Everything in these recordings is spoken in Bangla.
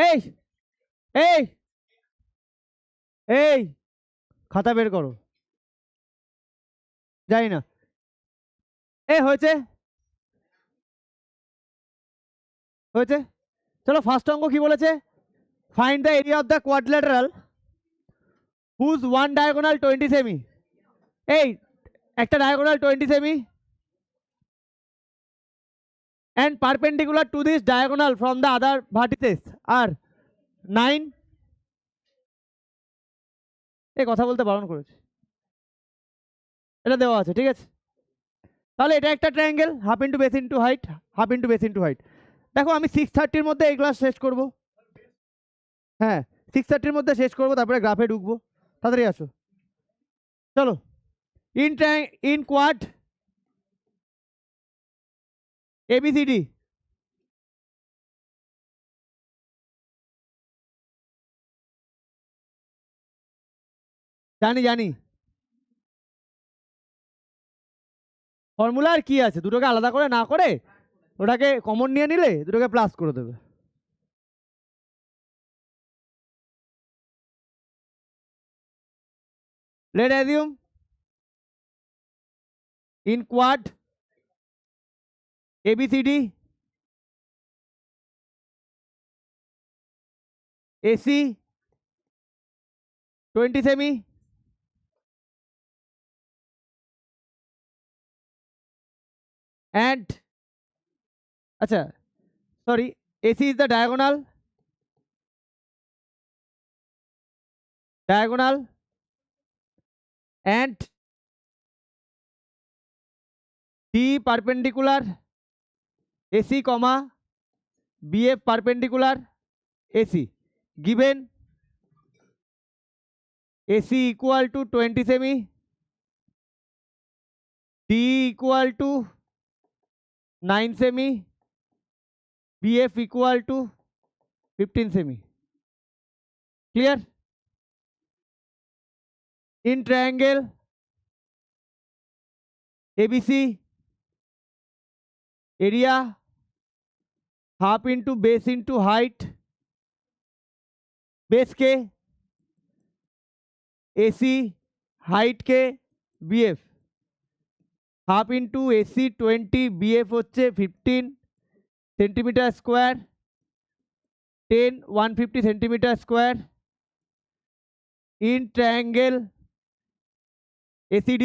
এই এই এই খাতা বের করো। জানি না। হয়েছে হয়েছে। চলো ফার্স্ট অঙ্ক কি বলেছে? Find the area of the quadrilateral whose one diagonal 20 cm. এই একটা diagonal 20 cm and perpendicular to this diagonal from the other vertices are 9। এই কথা বলতে বারণ করেছে, এটা দেওয়া আছে, ঠিক আছে। তাহলে এটা একটা triangle, half into base into height, half into base into height. দেখো আমি 6:30-র মধ্যে এই ক্লাস শেষ করব। হ্যাঁ, 6:30-র মধ্যে শেষ করব, তারপরে গ্রাফে ঢুকবো। তাড়াতাড়ি আসো। চলো, ইন কোয়াড ABCD, জানি জানি ফর্মুলা। আর কি আছে, দুটোকে আলাদা করে না করে ওটাকে কমন নিয়ে নিলে দুটোকে প্লাস করে দেবে। Let assume in quad ABCD AC 20 semi and acha sorry, AC is the diagonal and D perpendicular AC comma BF perpendicular AC, given AC equal to 20 semi, D equal to 9 semi, BF equal to 15 semi. Clear? In triangle ABC, area half into base into height, base के AC height के BF half into AC 20, BF হচ্ছে 15 centimetre square, 10 150 centimetre square. In triangle ACD,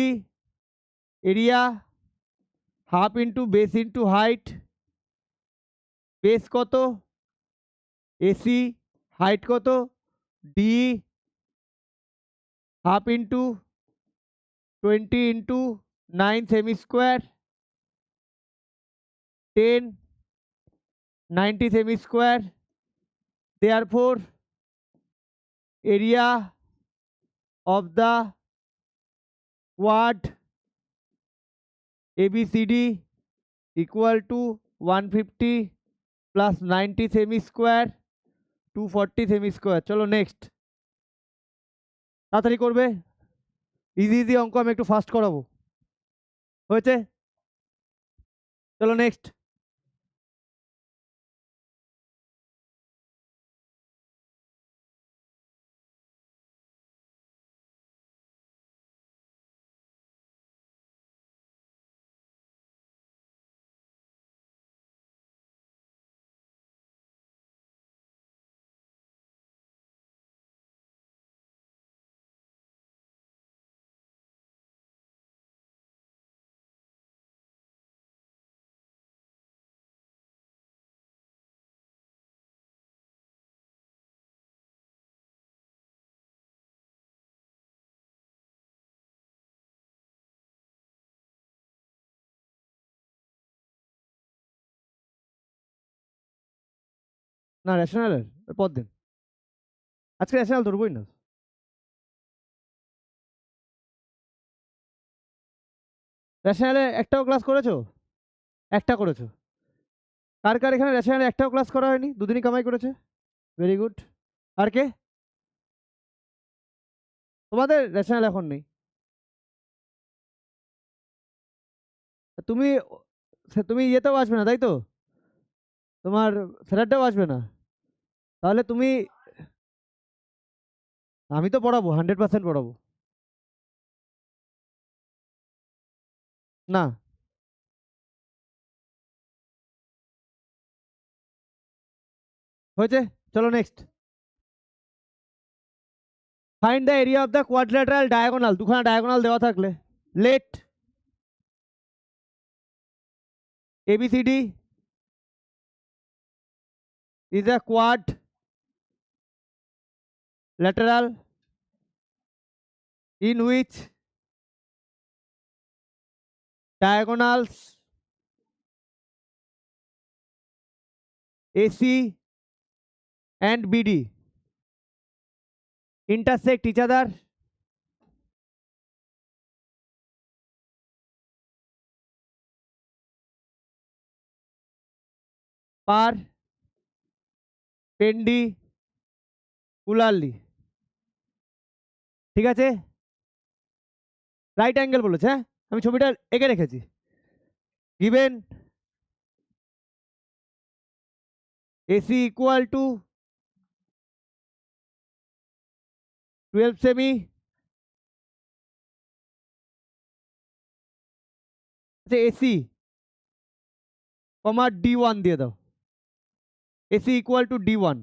area half into base into height, base কত AC, হাইট কত D, half into 20 into 9 semi square, 10 90 semi square. therefore area of the quad ABCD equal to 150 plus 90 semi square 240 semi square. চলো নেক্সট, তাড়াতাড়ি করবে, ইজি ইজি অঙ্ক আমি একটু ফাস্ট করাবো। হয়েছে? চলো নেক্সট। না রেশনালের পর দিন, আজকে রেশনাল ধরবই না। রেশনালে একটাও ক্লাস করেছো? একটা করেছো। কার কার এখানে রেশনালে একটাও ক্লাস করা হয়নি? দুদিনই কামাই করেছে, ভেরি গুড। আর কে? তোমাদের রেশনাল এখন নেই। তুমি তুমি ইয়েতেও আসবে না তাই তো? তোমার স্যাটারডেও আসবে না? তাহলে তুমি, আমি তো পড়াবো, 100% পড়াবো। না, হয়েছে। চলো next. Find the area of the quadrilateral diagonal, দুখানা ডায়াগোনাল দেওয়া থাকলে late ABCD is a quad lateral in which diagonals AC and BD intersect each other perpendicularly। ঠিক আছে, রাইট অ্যাঙ্গেল বলেছে, হ্যাঁ আমি ছবিটা এঁকে রেখেছি। গিভেন AC equal to 12 সেমি, আচ্ছা AC কমা D1 দিয়ে দাও। AC ইকুয়াল টু D1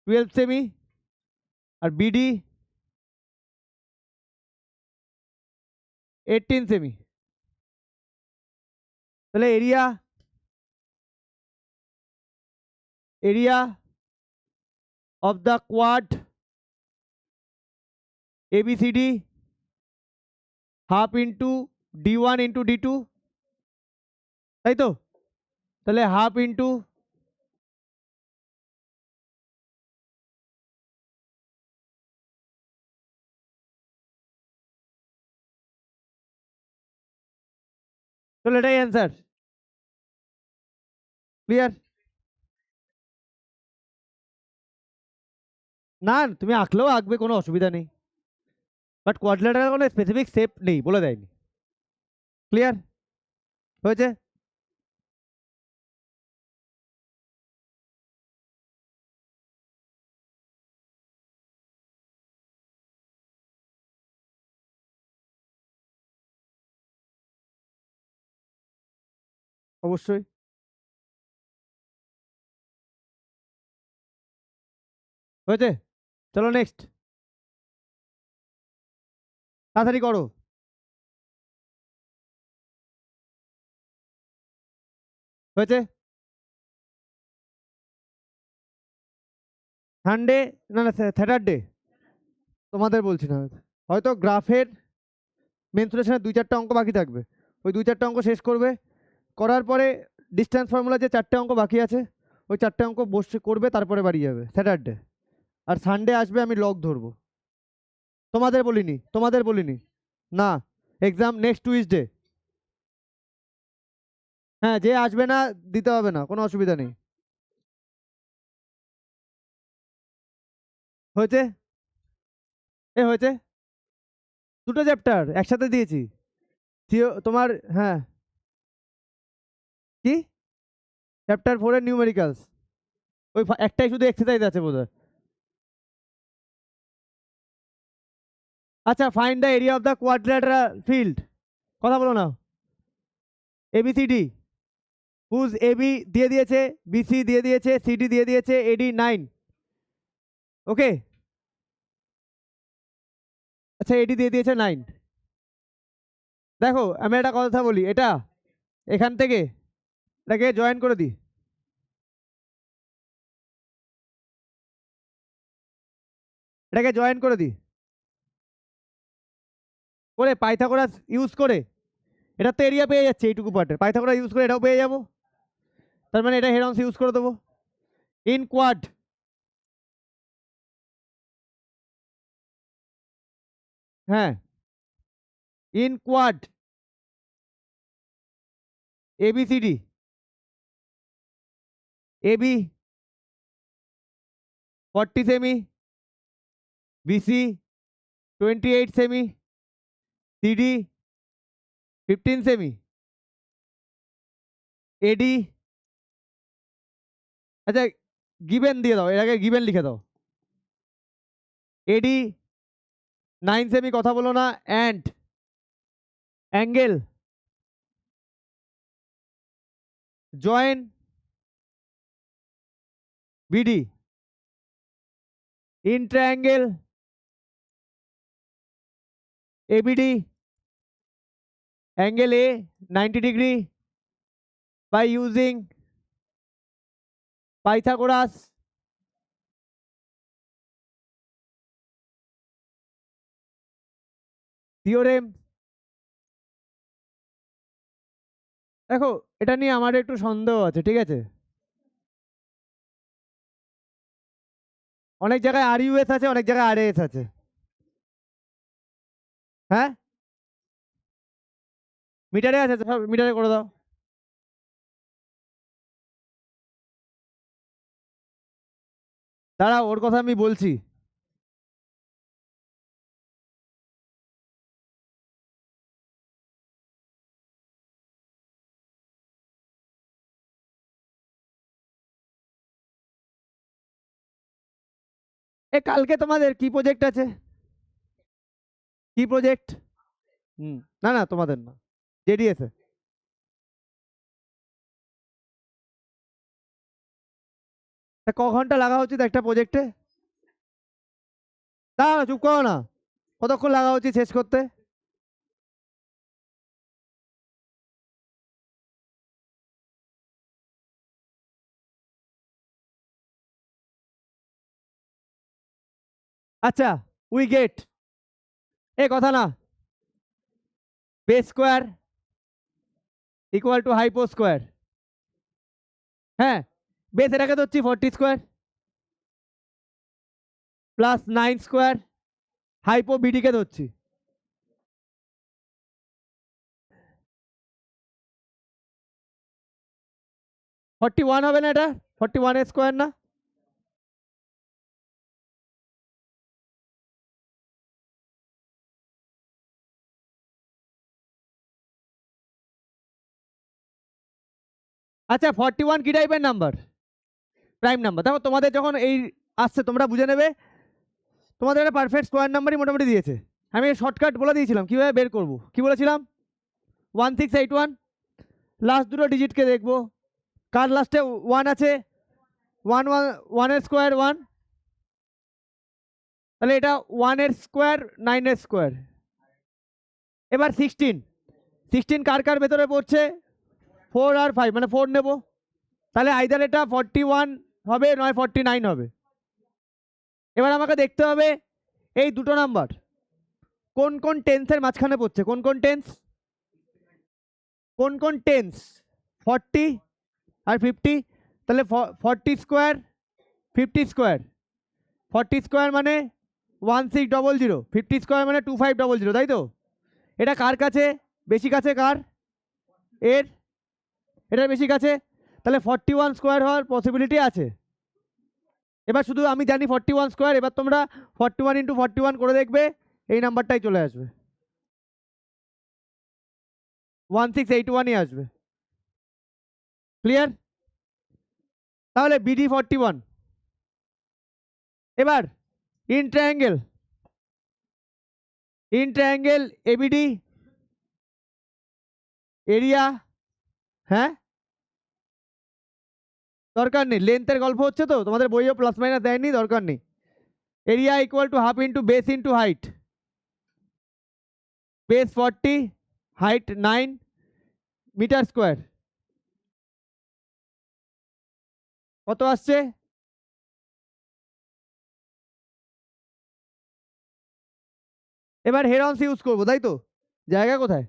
12 সেমি, আর BD 18 সেমি। তাহলে area area of the quad ABCD half into D1 into D2, তাই তো? তাহলে হাফ ইন্টু, তাহলে এটাই অ্যান্সার। ক্লিয়ার? না তুমি আঁকলেও আঁকবে, কোনো অসুবিধা নেই, বাট কোয়াড্রিল্যাটারাল কোনো স্পেসিফিক শেপ নেই, বলে দেয়নি। ক্লিয়ার হয়েছে? অবশ্যই হয়েছে। চলো নেক্সট, তাড়াতাড়ি করো। হয়েছে। সানডে, না না স্যাটারডে, তোমাদের বলছি না, হয়তো গ্রাফের মেনসুরেশনের 2-4টা অঙ্ক বাকি থাকবে, ওই 2-4টা অঙ্ক শেষ করবে, করার পরে ডিস্টেন্স ফর্মুলা যে 4টে অঙ্ক বাকি আছে ওই 4টে অঙ্ক বসে করবে, তারপরে বাড়ি যাবে স্যাটারডে। আর সানডে আসবে, আমি লগ ধরবো। তোমাদের বলিনি না, এক্সাম নেক্সট টুইসডে। হ্যাঁ, যে আসবে না দিতে হবে না, কোনো অসুবিধা নেই। হয়েছে, হয়েছে, দুটো চ্যাপ্টার একসাথে দিয়েছি। তোমার, হ্যাঁ, কি চ্যাপ্টার 4 এর নিউমেরিক্যালস, ওই একটাই শুধু এক্সারসাইজ আছে বোধহয়। আচ্ছা, find the area of the quadrilateral field, কথা বলো না। ABCD হুজ AB দিয়ে দিয়েছে, BC দিয়ে দিয়েছে, CD দিয়ে দিয়েছে, AD 9। ওকে, আচ্ছা AD দিয়ে দিয়েছে 9। দেখো আমি একটা কথা বলি, এটা এখান থেকে এটাকে জয়েন করে দিই, এটাকে জয়েন করে দিই, করে পাইথাগোরাস ইউজ করে, এটা তো এরিয়া পেয়ে যাচ্ছে এইটুকু পার্টের, পাইথাগোরাস ইউজ করে এটাও পেয়ে যাবো। তার মানে এটা হেরন্স ইউজ করে দেবো। ইন কোয়াড, হ্যাঁ in quad ABCD, AB 40 semi, BC 28 semi, CD 15 semi, AD, আচ্ছা গিভেন দিয়ে দাও, এর আগে গিভেন লিখে দাও। এডি 9 সেমি, কথা বলো না, and angle join BD in triangle ABD angle A 90 degree by using Pythagoras theorem। দেখো এটা নিয়ে আমার একটু সন্দেহ আছে, ঠিক আছে? অনেক জায়গায় আর ইউএস আছে, অনেক জায়গায় আর এস আছে। হ্যাঁ, মিটারে আছে, সব মিটারে করে দাও। দাঁড়াও, ওর কথা আমি বলছি। এ কালকে তোমাদের কি প্রজেক্ট আছে? কি প্রজেক্ট? না না, তোমাদের না, জেডিএস এ। তা ক ঘন্টা লাগা উচিত একটা প্রজেক্টে? দাঁড়াও, চুপ করো না, কতক্ষণ লাগা উচিত শেষ করতে? আচ্ছা, উই গেট, এ কথা না, base square equal to hypo square. হ্যাঁ, বেস এটাকে ধরছি 40 স্কোয়ার প্লাস 9 স্কোয়ার, হাইপো বিডিকে ধরছি। ফর্টি ওয়ান হবে না এটা? 41 স্কোয়ার না? আচ্ছা, 41 কি টাইপের নাম্বার? Prime number. দেখো তোমাদের যখন এই আসছে তোমরা বুঝে নেবে, তোমাদের একটা পারফেক্ট স্কোয়ার নাম্বারই মোটামুটি দিয়েছে। আমি শর্টকাট বলে দিয়েছিলাম কীভাবে বের করবো। কি বলেছিলাম? 1681, লাস্ট দুটো ডিজিটকে দেখবো, কার লাস্টে 1 আছে? 1 এর স্কোয়ার 1, তাহলে এটা 1 এর স্কোয়ার 9 এর স্কোয়ার। এবার 16 কার কার ভেতরে পড়ছে? 4 আর 5, মানে 4 নেব, তাহলে আইদার এটা 41 হবে নয় 49 হবে। এবার আমাকে দেখতে হবে এই দুটো নাম্বার কোন কোন টেন্সের মাঝখানে পড়ছে, কোন কোন টেন্স, কোন কোন টেন্স 40 আর 50। তাহলে 40 স্কোয়ার 50 স্কোয়ার, 40 স্কোয়ার মানে 1600, 50 স্কোয়ার মানে 2500, তাই তো? এটা কার কাছে বেশি কাছে? কার? এর, এটা বেশি কাছে, তাহলে 41 স্কোয়ার হওয়ার পসিবিলিটি আছে। এবার শুধু আমি জানি 41 স্কোয়ার, এবার তোমরা 41 ইন্টু 41 করে দেখবে, এই নাম্বারটাই চলে আসবে, 1681ই আসবে। ক্লিয়ার? তাহলে বিডি 41। এবার ইন ট্রায়াঙ্গেল এবিডি এরিয়া, হ্যাঁ দরকার নেই, লেন্থের গল্প হচ্ছে তো, তোমাদের বইও প্লাস মাইনাস দেয়নি, দরকার নেই। Area equal to half into base into height, base 40, height 9 metre square. কত আসছে? এবার হেরন্স ইউজ করবো, তাই তো? জায়গা কোথায়?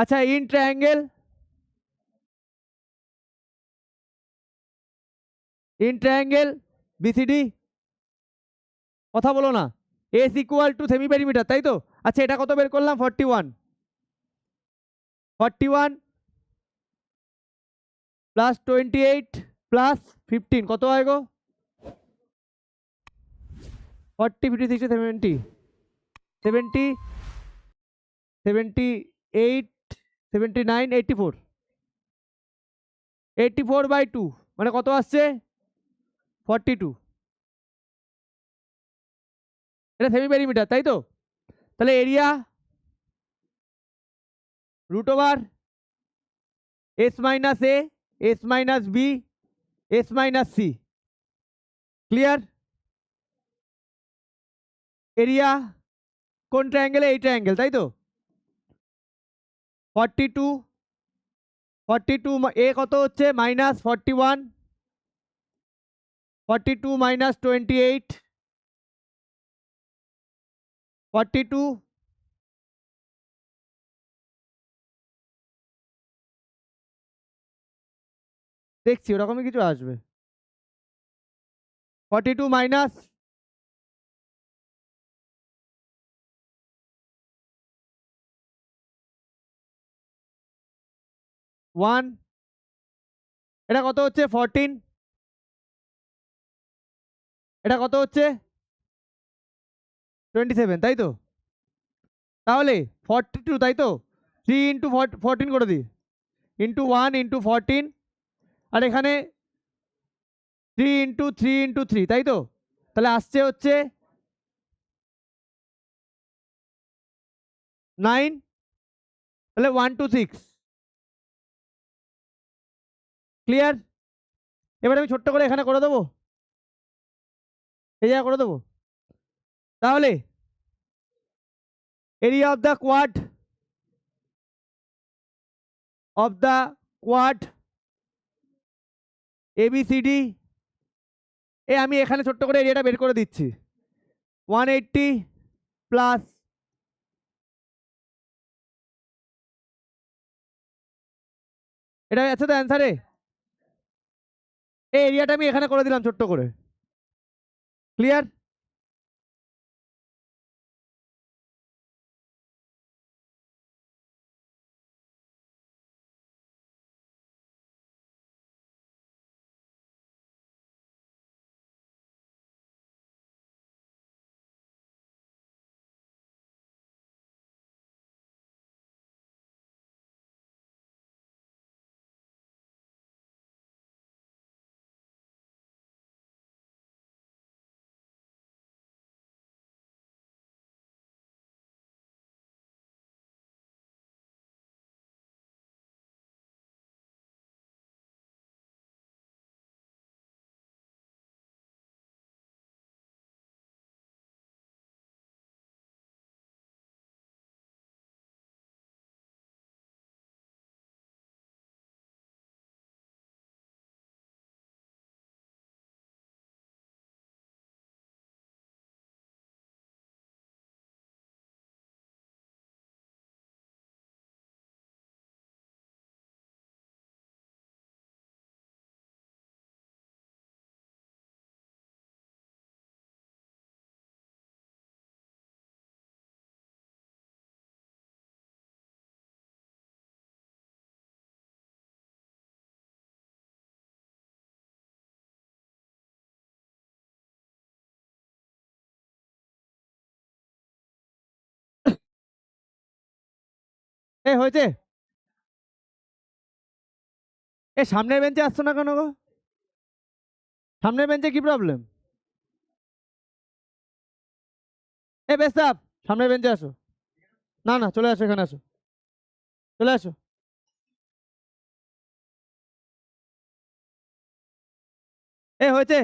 আচ্ছা, ইন ট্রায়াঙ্গেল বিসিডি, কথা বলো না, S equal to semi perimeter, তাই তো? আচ্ছা, এটা কত বের করলাম? 41, 41 প্লাস 28 প্লাস 15, কত হয় গো? 40, 50, 60, 70, 70, 78, 79, 84, 84/2 মানে কত আসছে? 42। এটা সেমি পেরিমিটার, তাই তো? তাহলে area root over S minus A, S minus B, S minus C. Clear? Area কোন ট্রায়াঙ্গেলে? এই ট্রায়াঙ্গেল, তাই তো? 42, 42 এ কত হচ্ছে? -41, 42 - 28, 42, দেখছি ওরকমই কিছু আসবে। 42 মাইনাস 1, এটা কত হচ্ছে? 14, এটা কত হচ্ছে? 27, তাই তো? তাহলে 42, তাই তো? 3 ইন্টু 14 করে দিই, ইন্টু 1 ইন্টু 14, আর এখানে 3 ইন্টু 3 ইন্টু 3, তাই তো? তাহলে আসছে হচ্ছে 9, তাহলে 1 to 6। ক্লিয়ার? এবার আমি ছোট্ট করে এখানে করে দেবো, এই জায়গায় করে দেবো। তাহলে area of the quad ABCD, আমি এখানে ছোট্ট করে এরিয়াটা বের করে দিচ্ছি। 180 প্লাস এটা আছে তো অ্যান্সারে? এই এরিয়াটা আমি এখানে করে দিলাম ছোট্ট করে। ক্লিয়ার? হয়েছে? সামনের বেঞ্চে আসছো না কেন গো? সামনের বেঞ্চে কি প্রবলেম? বেস্তাপ, সামনের বেঞ্চে আসো। না না, চলে আসো, এখানে আসো, চলে আসো। হয়েছে?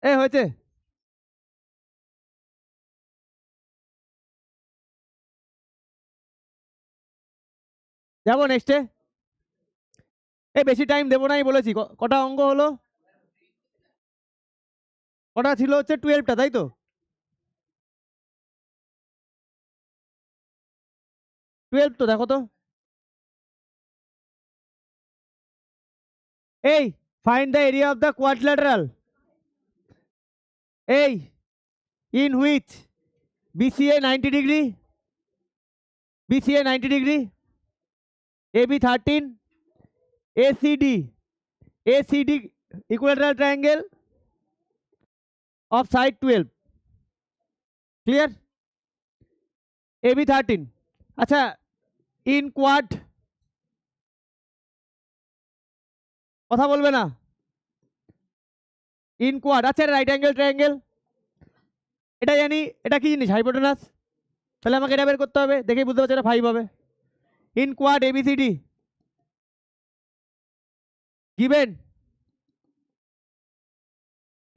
হয়েছে? যাবো নেক্সটে। বেশি টাইম দেবো নাই বলেছি। কটা অঙ্ক হলো? কটা ছিল? হচ্ছে 12টা, তাই তো? তো দেখো তো। Find the area of the quadrilateral in which BCA 90 degree, BCA 90 degree, AB 13, ACD equilateral triangle of side 12, clear? AB 13, আচ্ছা in quad, কথা বলবে না, in quad, আচ্ছা রাইট অ্যাঙ্গেল ট্রায়াঙ্গেল, এটা জানি, এটা কি জিনিস, হাইপোটেনাস, তাহলে আমাকে এটা বের করতে হবে, দেখেই বুঝতে পারছি এটা 5 হবে। in quad ABCD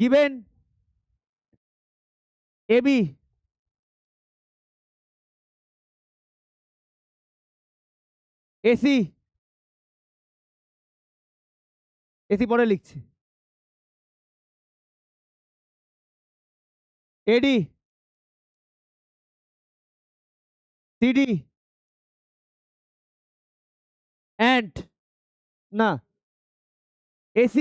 given AB AC পরে লিখছি, AD CD and না AC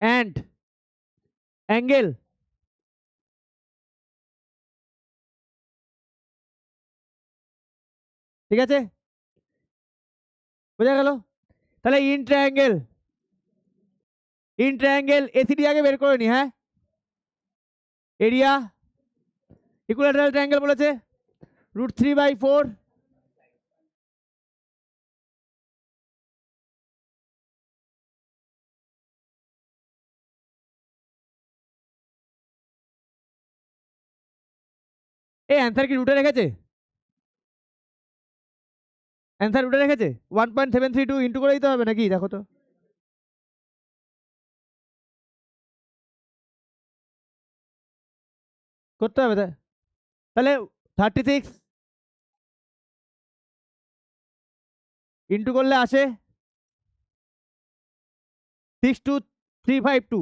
and অ্যাঙ্গেল, ঠিক আছে, বোঝা গেল? তাহলে ইন ট্রায়াঙ্গেল এসিডি আগে বের করে নি, হ্যাঁ, এরিয়া ইকুইল্যাটারাল ট্রায়াঙ্গেল বলেছে √3/4, এই অ্যান্সার কি রুটে রেখেছে? অ্যান্সার রুটে রেখেছে 1.732 ইন্টু করে দিতে হবে নাকি, দেখো তো, করতে হবে তাহলে 36 ইন্টু করলে আসে 62352,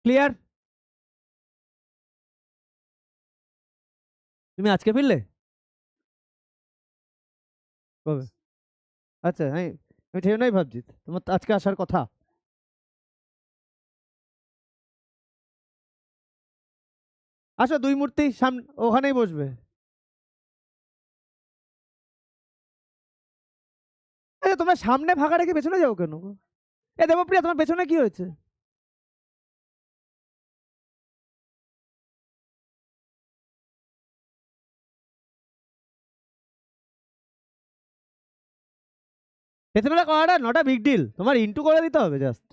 ক্লিয়ার? তুমি আজকে ফিরলে কবে? আচ্ছা, আমি আমি সেই জন্যই ভাবছি তোমার তো আজকে আসার কথা। আসো, দুই মূর্তি সামনে ওখানেই বসবে। আচ্ছা, তোমরা সামনে ফাঁকা রেখে পেছনে যাও কেন? এ দেবপ্রিয়া, তোমার পেছনে কি হয়েছে? পেছনে করাটা নটা বিগ ডিল, তোমার ইন্টু করে দিতে হবে জাস্ট।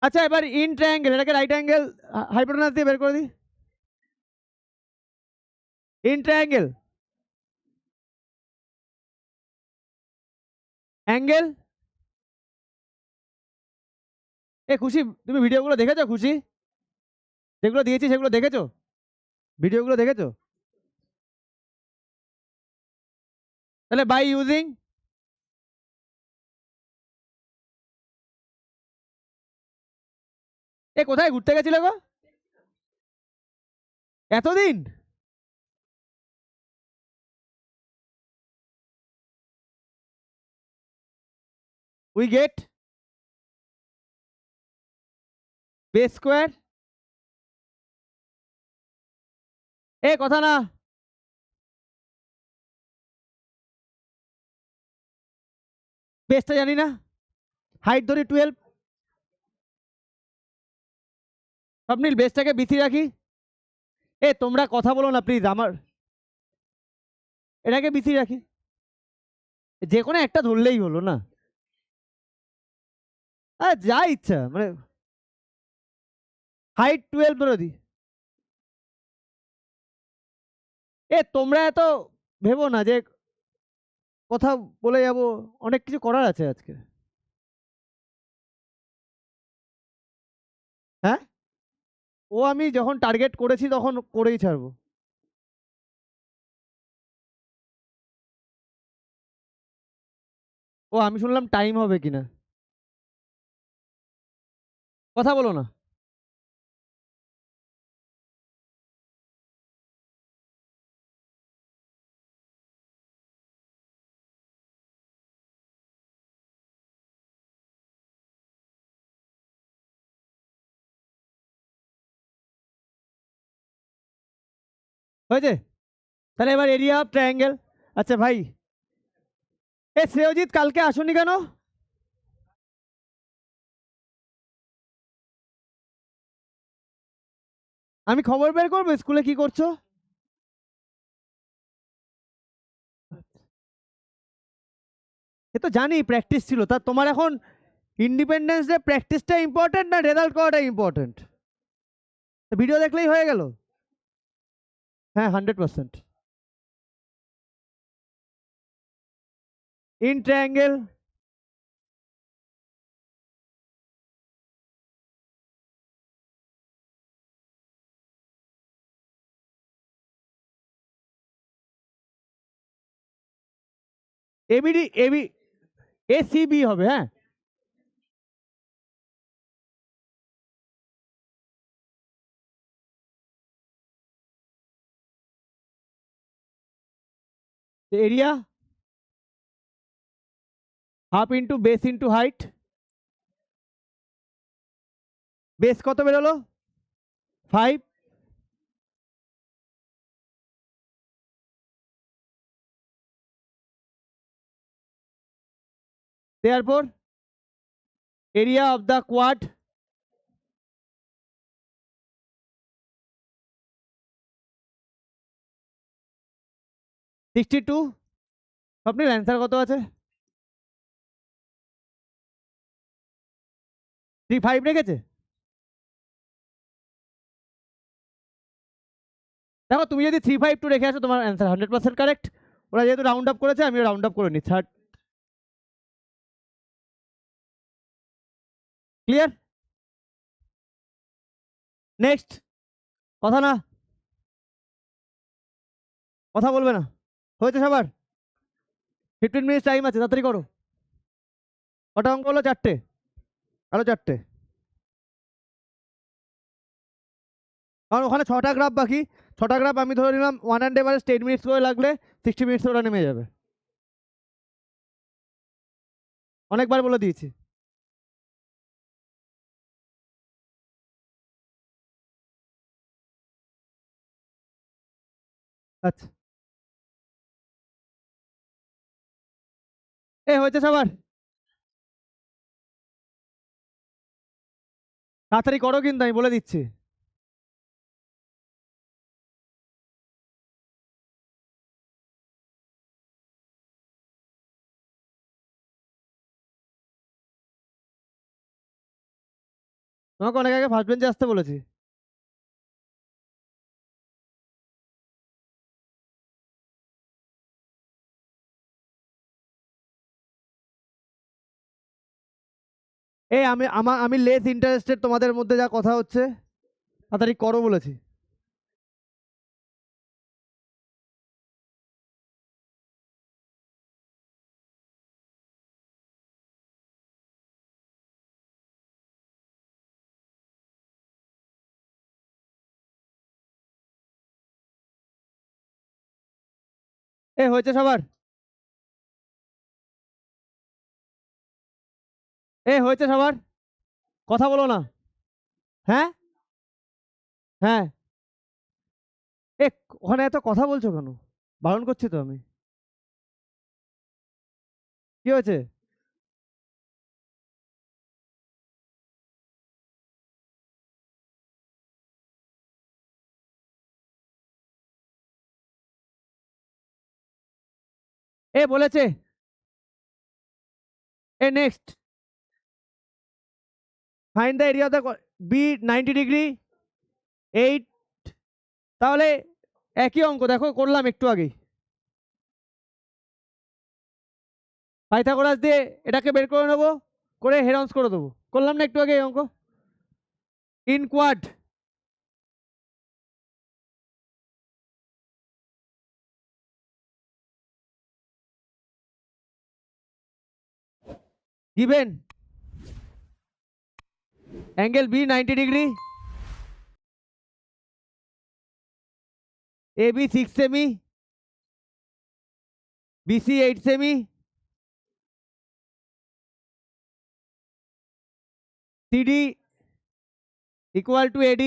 আচ্ছা, এবার ইন ট্রায়াঙ্গেল, এটাকে রাইট অ্যাঙ্গেল হাইপোটেনাস দিয়ে বের করে দিই। ইন ট্রায়াঙ্গেল অ্যাঙ্গেল, এ খুশি, তুমি ভিডিওগুলো দেখেছো? খুশি, যেগুলো দিয়েছি সেগুলো দেখেছো? ভিডিওগুলো দেখেছো? তাহলে বাই ইউজিং, এ কোথায় ঘুরতে গেছিলে গো এতদিন? উই গেট বেস স্কোয়ার, এ কথা না, বেসটা জানি না, হাইট ধরি 12, স্বপ্নিল বেসটাকে বিসি রাখি। এ তোমরা কথা বলো না প্লিজ, আমার এটাকে বিসি রাখি, যে কোনো একটা ধরলেই হলো না, যা ইচ্ছা, মানে হাইট 12 ধরে দিই। তোমরা এত ভেবো না যে কথা বলে যাব, অনেক কিছু করার আছে আজকে। হ্যাঁ, ও আমি যখন টার্গেট করেছি তখন করেই ছাড়বো। ও আমি শুনলাম টাইম হবে কিনা, কথা বলো না। হয়েছে? তাহলে এবার এরিয়া অফ ট্রায়াঙ্গেল, আচ্ছা ভাই, এ শ্রেয়জিৎ কালকে আসুনি কেন? আমি খবর বের করবো স্কুলে কি করছো। এ তো জানি প্র্যাকটিস ছিল, তা তোমার এখন ইন্ডিপেন্ডেন্স ডে প্র্যাকটিসটা ইম্পর্টেন্ট না রেজাল্ট করাটা ইম্পর্টেন্ট? ভিডিও দেখলেই হয়ে গেল? হ্যাঁ 100%। In triangle ABD AB ACB হবে, হ্যাঁ। Area half into base into height. Base কত বেরোলো? 5। therefore area of the quad (62). Swapnil answer কত আছে? 3.5 রেখেছে। দেখো তুমি যদি 3.52 রেখে আসো তোমার অ্যান্সার 100% কারেক্ট। ওরা যেহেতু রাউন্ড আপ করেছে আমিও রাউন্ড আপ করে নি। Third clear? নেক্সট। কথা না, কথা বলবে না। হয়েছে সবার? 15 মিনিট টাইম আছে, তাড়াতাড়ি করো। কটা অঙ্ক হলো? 4টে। আরো 4টে, কারণ ওখানে 6টা গ্রাফ বাকি। 6টা গ্রাফ আমি ধরে নিলাম 1 এভারেজ 10 মিনিটস করে লাগলে 60 মিনিটস ওরা নেমে যাবে। অনেকবার বলে দিয়েছি। আচ্ছা, এ হয়েছে সবার? তাড়াতাড়ি করো কিন্তু, আমি বলে দিচ্ছি। তোমাকে অনেক আগে ফার্স্ট বেঞ্চে আসতে বলেছি। এই আমি লেস ইন্টারেস্টেড তোমাদের মধ্যে যা কথা হচ্ছে, তাড়াতাড়ি করো বলেছি। এ হয়েছে সবার? এ হয়েছে সবার? কথা বলো না। হ্যাঁ হ্যাঁ। এ ওখানে এত কথা বলছো কেন? বারণ করছি তো আমি। কি হয়েছে? এ বলেছে। এ next. Find the area of the B 90 degree 8। তাহলে একই অঙ্ক দেখো করলাম একটু আগেই। পাইথাগোরাস দিয়ে এটাকে বের করে নেবো, করে হেরন্স করে দেবো। করলাম না একটু আগে এই অঙ্ক? In quad given angle B 90 degree, AB 6 সেমি, BC 8 সেমি, CD equal to AD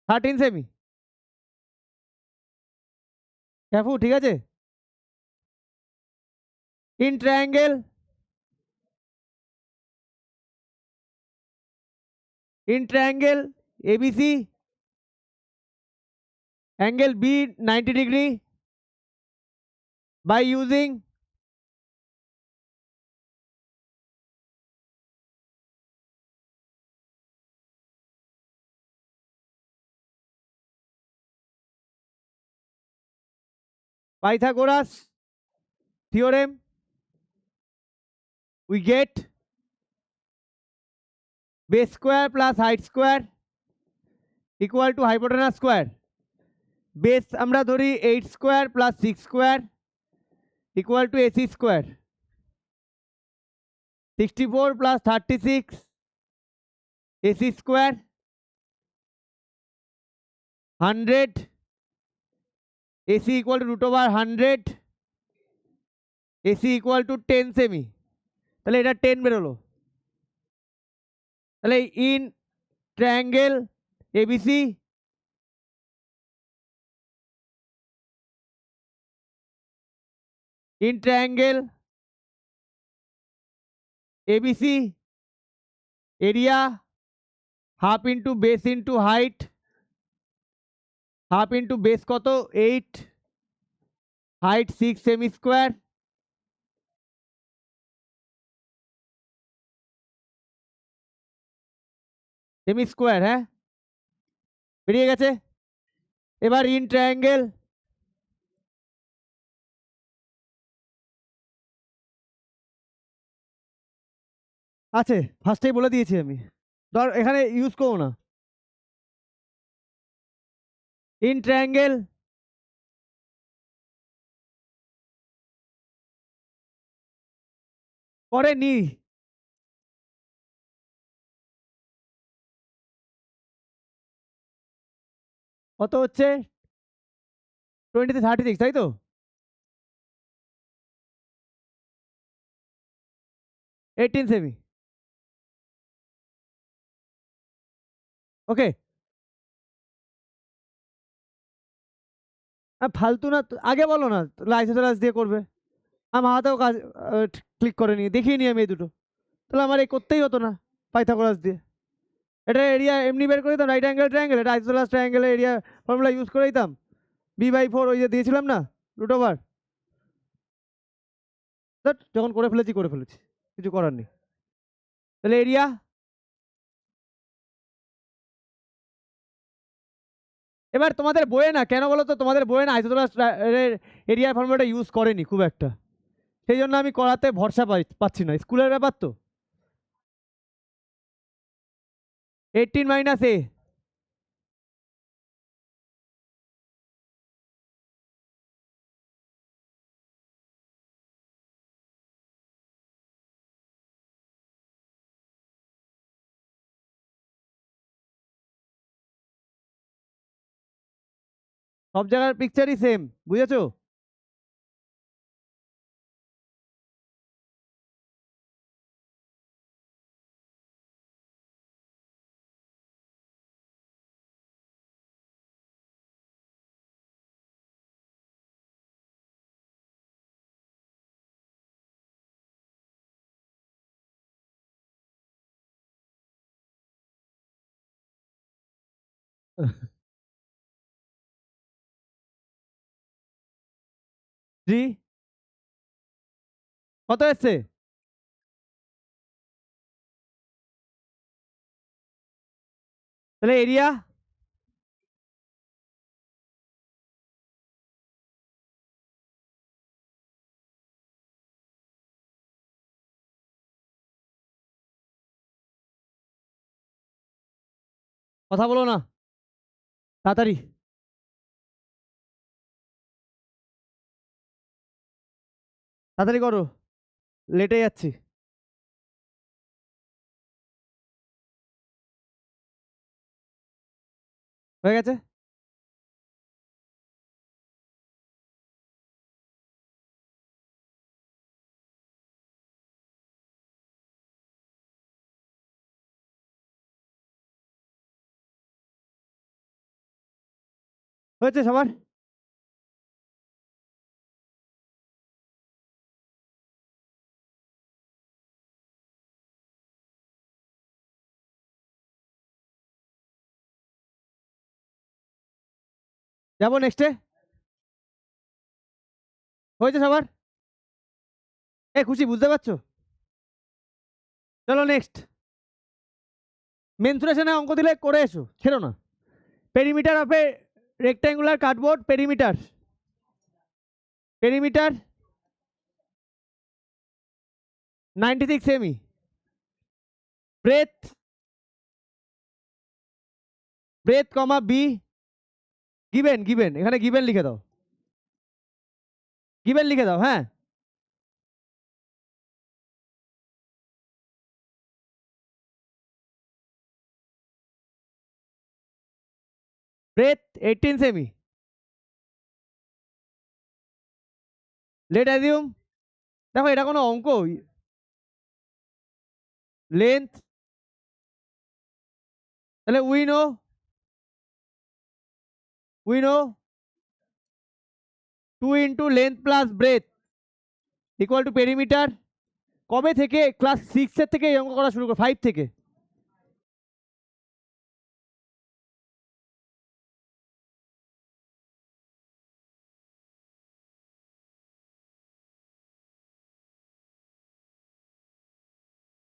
13 সেমি। ক্যাফু ঠিক আছে। In triangle ABC, angle B 90 degree by using Pythagoras theorem, we get base square plus height square equal to hypotenuse square. Base আমরা ধরি 8 square plus 6 square equal to AC square. 64 plus 36 AC square 100 AC equal to root over 100 AC equal to 10 semi. তাহলে এটা 10 বেরোলো। তাহলে in triangle ABC in triangle ABC area half into base into height, half into base কত 8, height 6 semi square, semi square, হ্যাঁ বেরিয়ে গেছে। এবার ইন ট্রায়াঙ্গেল আছে, ফার্স্টেই বলে দিয়েছি আমি, ধর এখানে ইউজ করো না। ইন ট্রায়াঙ্গেল পরে নি কত হচ্ছে 20 36, তাই তো 18 সেমি। ওকে, ফালতু না আগে বলো না, আইসোসেলাস দিয়ে করবে। আমার হাতেও কাজ ক্লিক করে নিয়ে দেখিয়ে নিই আমি এই দুটো, তাহলে আমার এই করতেই হতো না পাইথাগোরাস দিয়ে। এটা এরিয়া এমনি বের করে দিতাম, রাইট অ্যাঙ্গেল ট্রায়াঙ্গেল, এটা আইসোসেলাস ট্রায়াঙ্গেলের এরিয়া ফর্মুলা ইউজ করে দিতাম, B/4 ওই যে দিয়েছিলাম না রুট ওভার। যখন করে ফেলেছি করে ফেলেছি, কিছু করার নেই। তাহলে এরিয়া এবার তোমাদের বইয়ে না, কেন বলো তো, তোমাদের বইয়ে না আইসোসেলাস এরিয়া ফর্মুলাটা ইউজ করেনি খুব একটা, সেই জন্য আমি করাতে ভরসা পাচ্ছি না, স্কুলের ব্যাপার তো। 18 মাইনাস A, সব জায়গার পিকচারই সেম, বুঝেছো? জি কত এসছে? তাহলে এরিয়া কথা বলো না, তাড়াতাড়ি তাড়াতাড়ি করো, লেটে যাচ্ছি। হয়ে গেছে। হয়েছে সবার? যাবো নেক্সটে। হয়েছে সবার? খুশি, বুঝতে পারছো? চলো নেক্সট। মেনসুরেশনে অঙ্ক দিলে করে এসো, ছেড়ো না। Perimeter of a rectangular cardboard, perimeter 96 cm, breadth comma B, given এখানে গিভেন লিখে দাও, হ্যাঁ। ব্রেথ 18 সেমি, লেট অ্যাজিউম, দেখো এটা কোনো অঙ্ক? লেন্থ, তাহলে we know 2 into length plus breadth equal to perimeter. কবে থেকে? ক্লাস 6 থেকে এই অঙ্ক করা শুরু করো, 5 থেকে।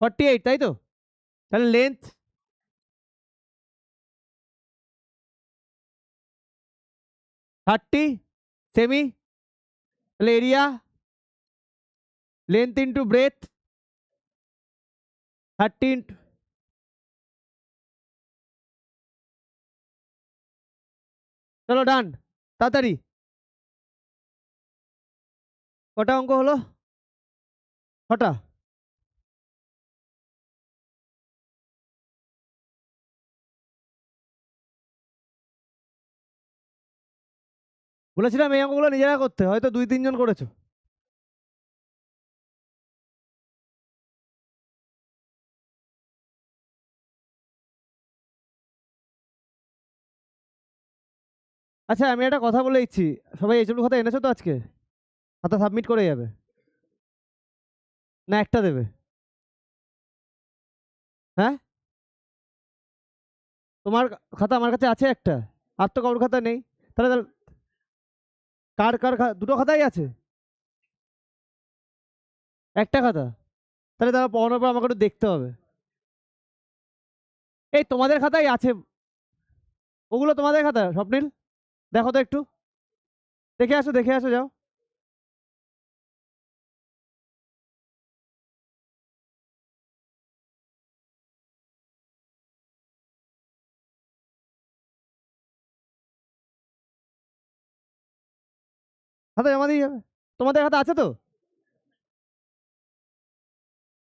ফর্টি এইট, তাই তো? তাহলে লেন্থ 30 সেমি, তাহলে এরিয়া লেন্থ ইন্টু ব্রেথ 30 চলো ডান, তাড়াতাড়ি। কটা অঙ্ক হলো? কটা? বলেছিলাম এই অঙ্কগুলো নিজেরা করতে, হয়তো 2-3 জন করেছো। আচ্ছা আমি একটা কথা বলে দিচ্ছি, সবাই এইচএমডি খাতা এনেছো তো আজকে? খাতা সাবমিট করে যাবে, না একটা দেবে? হ্যাঁ, তোমার খাতা আমার কাছে আছে একটা, আর তো কারোর খাতা নেই। তাহলে কার কার দুটো খাতাই আছে? একটা খাতা? তাহলে তারা পড়ানোর পর আমাকে একটু দেখতে হবে। এই তোমাদের খাতাই আছে, ওগুলো তোমাদের খাতা স্বপ্নিল, দেখো তো একটু, দেখে আসো যাও। খাতা জমা দিয়ে যাবে, তোমাদের খাতা আছে তো?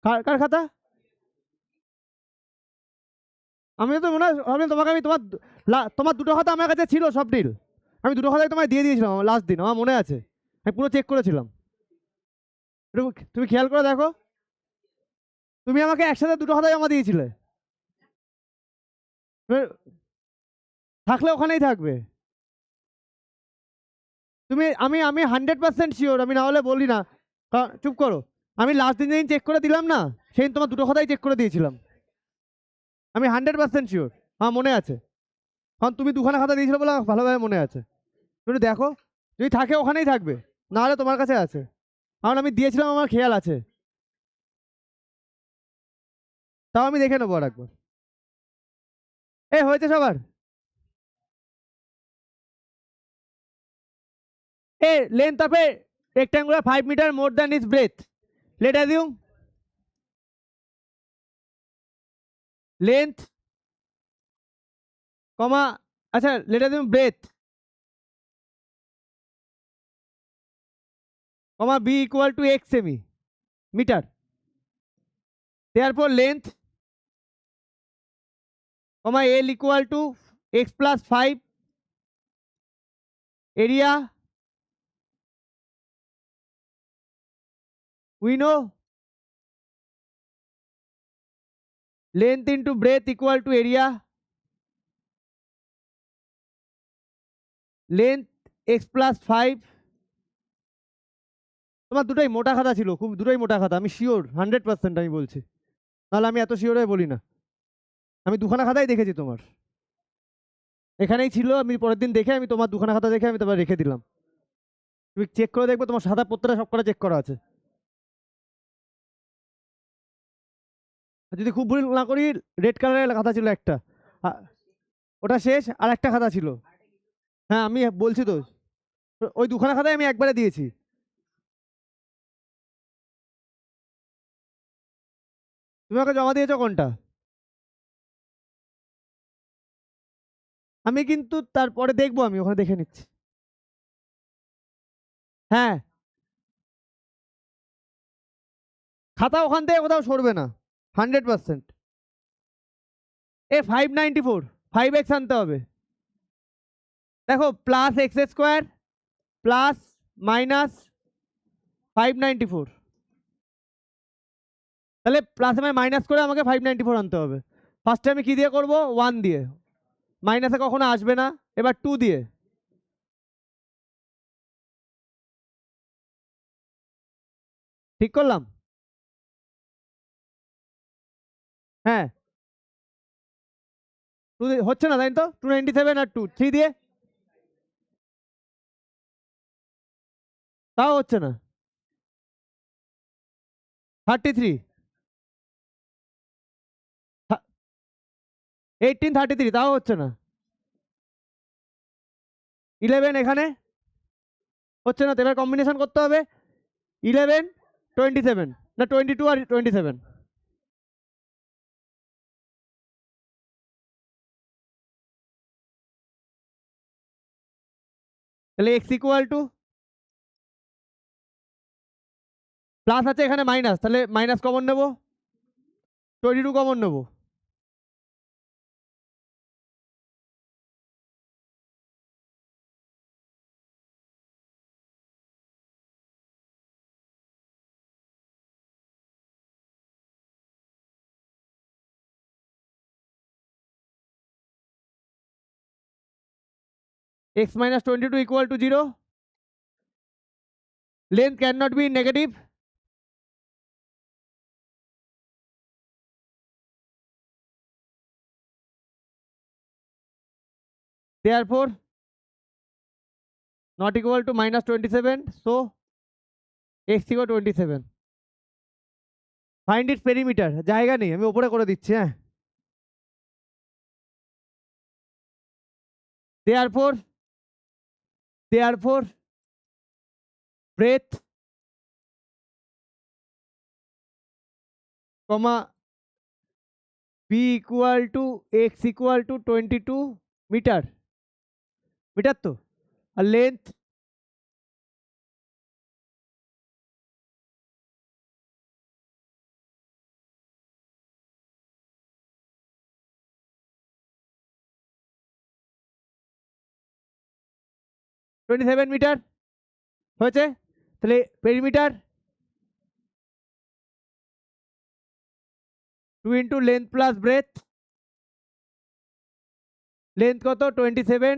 কার কার খাতা? আমি তো মনে হয় স্বপ্নিল তোমাকে আমি তোমার দুটো খাতা আমার কাছে ছিল স্বপ্নিল, আমি দুটো খাতাই তোমায় দিয়ে দিয়েছিলাম লাস্ট দিন, আমার মনে আছে, আমি পুরো চেক করেছিলাম। তুমি খেয়াল করে দেখো, তুমি আমাকে একসাথে দুটো খাতা জমা দিয়েছিলে, থাকলে ওখানেই থাকবে। তুমি আমি আমি 100% শিওর, আমি না হলে বলি না। চুপ করো, আমি লাস্ট দিন যেদিন চেক করে দিলাম না, সেদিন তোমার দুটো খাতাই চেক করে দিয়েছিলাম, আমি 100% শিওর, আমার মনে আছে। কারণ তুমি দুখানা খাতা দিয়েছিলে বলে আমার ভালোভাবে মনে আছে। তুমি দেখো, যদি থাকে ওখানেই থাকবে, না হলে তোমার কাছে আছে, কারণ আমি দিয়েছিলাম, আমার খেয়াল আছে। তাও আমি দেখে নেবো আর একবার। হয়েছে সবার? Length of A rectangular 5 meter more than its breadth, let assume length comma, আচ্ছা let assume breadth comma b equal to x semi meter, therefore length comma l equal to x plus 5, area we know length into breadth equal to area, length x plus 5। তোমার দুটোই মোটা খাতা ছিল, খুব দুটোই মোটা খাতা, আমি শিওর 100% আমি বলছি, নাহলে আমি এত শিওর হয়ে বলি না, আমি দুখানা খাতাই দেখেছি তোমার। এখানেই ছিল, আমি পরের দিন দেখে আমি তোমার দুখানা খাতা দেখে আমি তোমার রেখে দিলাম। তুমি চেক করে দেখবে তোমার সাদা পত্রটা সব কটা চেক করা আছে। আর যদি খুব ভুল না করি, রেড কালারের খাতা ছিল একটা, ওটা শেষ, আর একটা খাতা ছিল। হ্যাঁ আমি বলছি তো, ওই দুখানা খাতায় আমি একবারে দিয়েছি। তুমি আমাকে জমা দিয়েছো কোনটা? আমি কিন্তু তারপরে দেখবো, আমি ওখানে দেখে নিচ্ছি। হ্যাঁ, খাতা ওখান থেকে কোথাও সরবে না, 100%। এ 594, 5x আনতে হবে। দেখো, plus x square plus minus 594, তাহলে প্লাসে মাইনাস করে আমাকে 594 আনতে হবে। ফার্স্টে আমি কি দিয়ে করব? 1 দিয়ে, মাইনাসে কখনো আসবে না। এবার 2 দিয়ে, ঠিক করলাম। হ্যাঁ, 2 হচ্ছে না, তাই তো? 297 আর 2, 3 দিয়ে, তাও হচ্ছে না। 33, 1833, তাও হচ্ছে না। 11 এখানে হচ্ছে না, তো এবার কম্বিনেশন করতে হবে। 11, 27, না 22 আর 27। তাহলে এক্স ইকুয়াল টু, প্লাস আছে এখানে মাইনাস, তাহলে মাইনাস কমন নেবো, 22 কমন নেবো। x minus 22 equal to 0. Length cannot be negative. Therefore, not equal to minus 27. So, x equal 27. Find its perimeter. জায়গা নেই, আমি উপরে করে দিচ্ছি। হ্যাঁ, therefore breadth comma b equal to x equal to 22 metre, metre তো, আর লেন্থ 27 মিটার হয়েছে। তাহলে perimeter 2 into length plus breadth, length কত? 27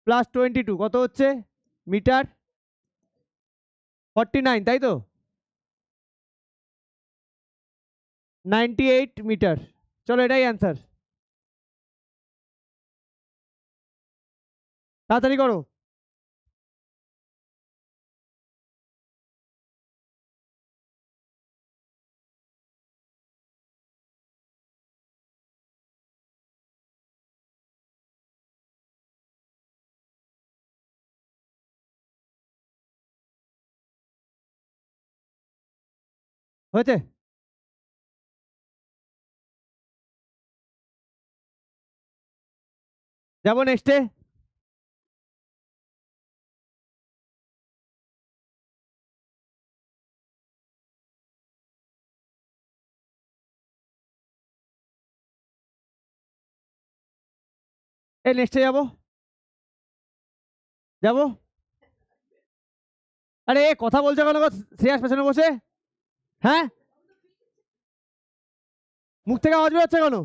প্লাস 22 কত হচ্ছে? মিটার 49, তাই তো? 98 মিটার। চলো, এটাই অ্যান্সার। তাড়াতাড়ি করো। হয়েছে? যাবো নেক্সটে। এই নেক্সটে যাবো, যাবো। আরে কথা বলছো কেন গো, শ্রেয়াস পেছনে বসে? হ্যাঁ, মুখ থেকে আওয়াজ বেরোচ্ছে কেন?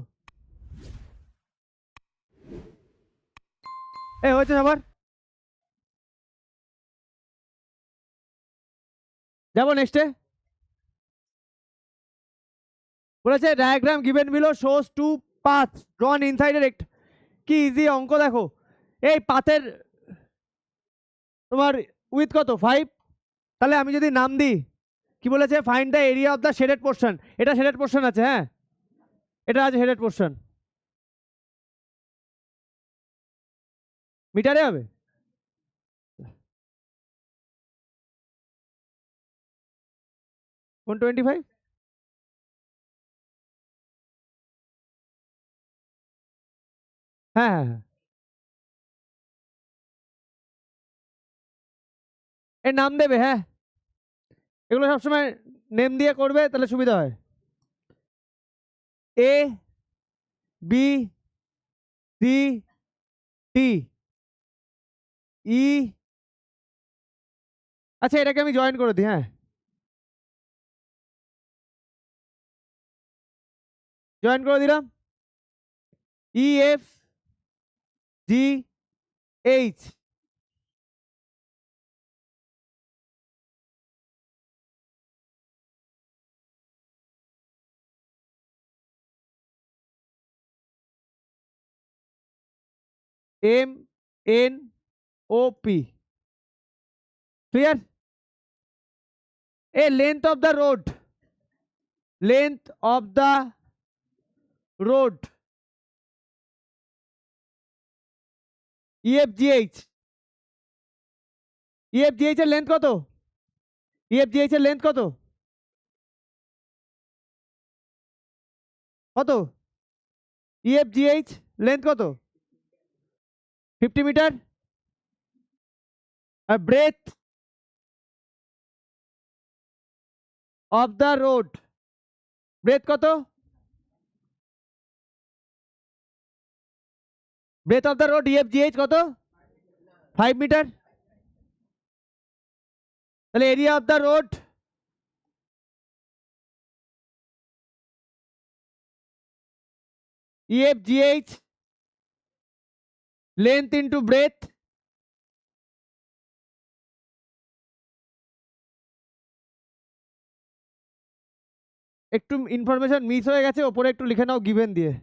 এই হয়েছে সবার? যাবো নেক্সটে। বলেছে diagram given below shows two paths drawn inside a কি ইজি অঙ্ক দেখো, এই পাতের তোমার উইথ কত 5, তাহলে আমি যদি নাম দিই, কি বলেছে, find the area of the shaded portion, এটা শেডেড পোর্শন আছে, হ্যাঁ এটা আছে শেডেড পোর্শন, মিটারে হবে। 125, হ্যাঁ হ্যাঁ হ্যাঁ, এর নাম দেবে, হ্যাঁ এগুলো সবসময় নেম দিয়ে করবে তাহলে সুবিধা হয়। এ বি সি টি ই, আচ্ছা এটাকে আমি জয়েন করে দিই, হ্যাঁ জয়েন করে দিলাম। E F G H, M N O P, clear. A length of the road, length of the road, EFGH, EFGH এর লেন্থ কত, ইএফজিএইচ এর লেন্থ কত, কত ইএফজিএইচ লেন্থ কত, 50 মিটার। আর breadth of the road, breadth কত, breadth of the road EFGH কত, 5 মিটার। তাহলে area of the road, EFGH length into breadth, একটু ইনফরমেশন মিস হয়ে গেছে, ওপরে একটু লিখে নাও গিভেন দিয়ে।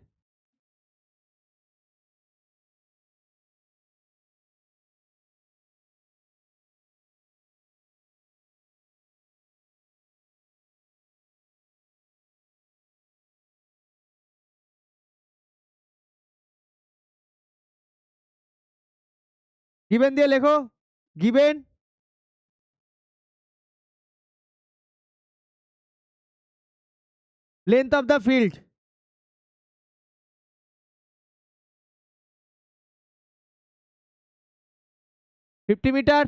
গিভেন দিয়ে লেখো, given length of the field, 50 metre,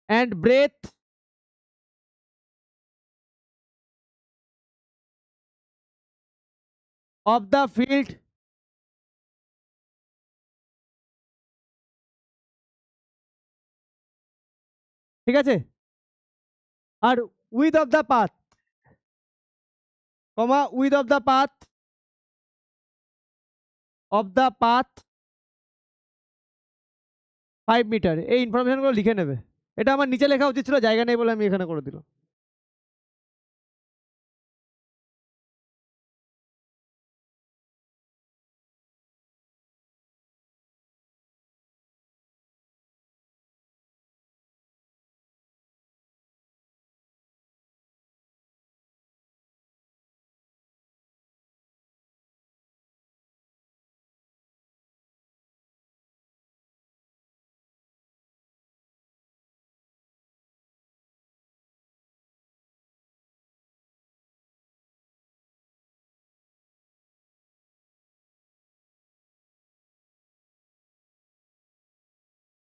and breadth of the field, ঠিক আছে। আর width of the path, comma width of the path, of the path 5 metre, এই ইনফরমেশনগুলো লিখে নেবে। এটা আমার নিচে লেখা উচিত ছিল, জায়গা নেই বলে আমি এখানে করে দিলাম।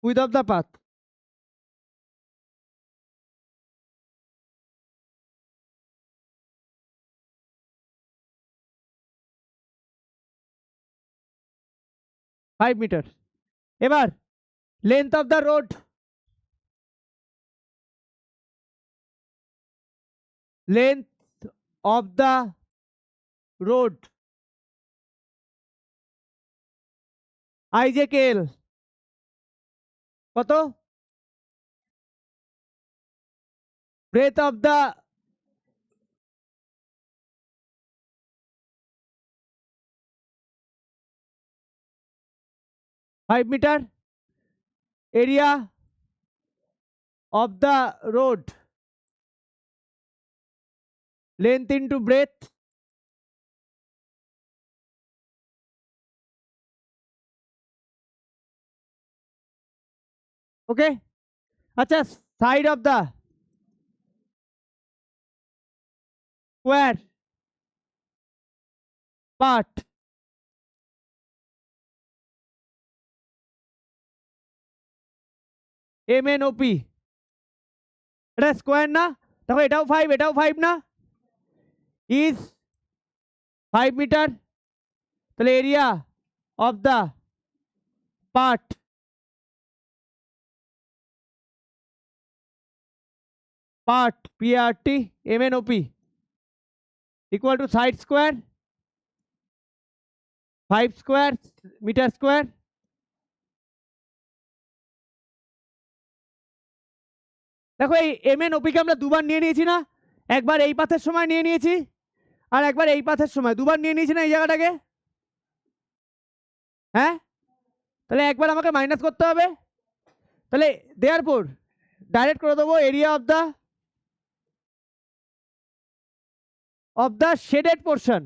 Width of the path, five metre. এবার length of the road, length of the road IJKL কত, breadth of the 5 meter. Area of the road, length into breadth, okay. আচ্ছা, side of the square part, MNOP, এটা স্কোয়ার না? দেখো এটাও 5 এটাও 5 না? Is 5 metre. তাহলে area of the part PRT MNOP equal to side square 5 square meter square। দেখো এই MNOP কে আমরা দুবার নিয়ে নিয়েছি না? একবার এই পাথের সময় নিয়ে নিয়েছি আর একবার এই পাথের সময়, দুবার নিয়ে নিয়েছি না এই জায়গাটাকে? হ্যাঁ, তাহলে একবার আমাকে মাইনাস করতে হবে। তাহলে দেয়ারফর ডাইরেক্ট করে দেবো area of the shaded portion.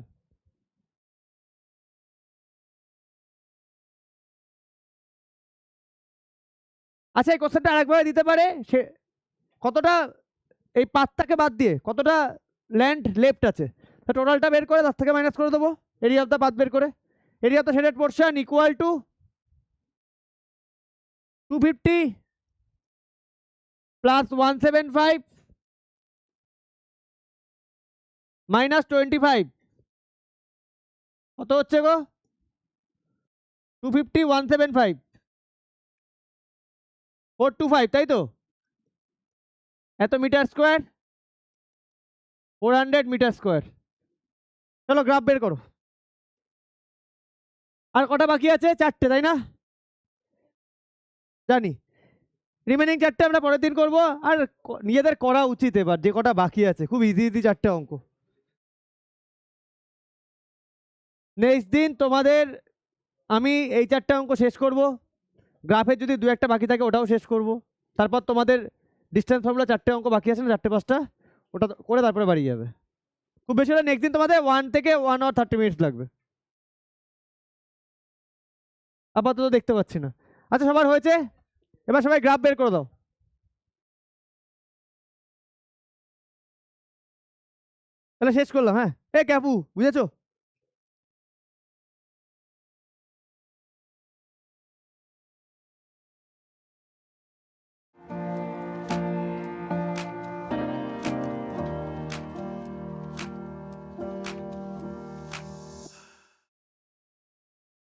আচ্ছা, এই কোশ্চেনটা আরেকভাবে দিতে পারে, সে কতটা এই পাতটাকে বাদ দিয়ে কতটা ল্যান্ড লেফট আছে, তা টোটালটা বের করে তার থেকে মাইনাস করে দেবো এরিয়া অফ দ্য পাথ বের করে। Area of the shaded portion equal to 250 plus 175 minus 25, কত হচ্ছে গো? 250 175 425, তাই তো? এত মিটার স্কোয়ার, 400 মিটার স্কোয়ার। চলো গ্রাফ বের করো। আর কটা বাকি আছে? 4টে, তাই না? জানি, রিমেনিং 4টে আমরা পরের দিন করবো। আর নিজেদের করা উচিত এবার, যে কটা বাকি আছে খুব ইজি ইজি 4টে অঙ্ক। নেক্সট দিন তোমাদের আমি এই 4টে অঙ্ক শেষ করব, গ্রাফের যদি 2-1টা বাকি থাকে ওটাও শেষ করব। তারপর তোমাদের ডিস্টেন্স ফর্মুলা 4টে অঙ্ক বাকি আছে না, 4টে-5টা, ওটা করে তারপরে বাড়ি যাবে। খুব বেশি হলে নেক্সট দিন তোমাদের 1 থেকে 1 or 30 মিনিটস লাগবে। আপাতত দেখতে পাচ্ছি না। আচ্ছা, সবার হয়েছে? এবার সবাই গ্রাফ বের করে দাও। তাহলে শেষ করলাম। হ্যাঁ, এ ক্যাপু, বুঝেছো?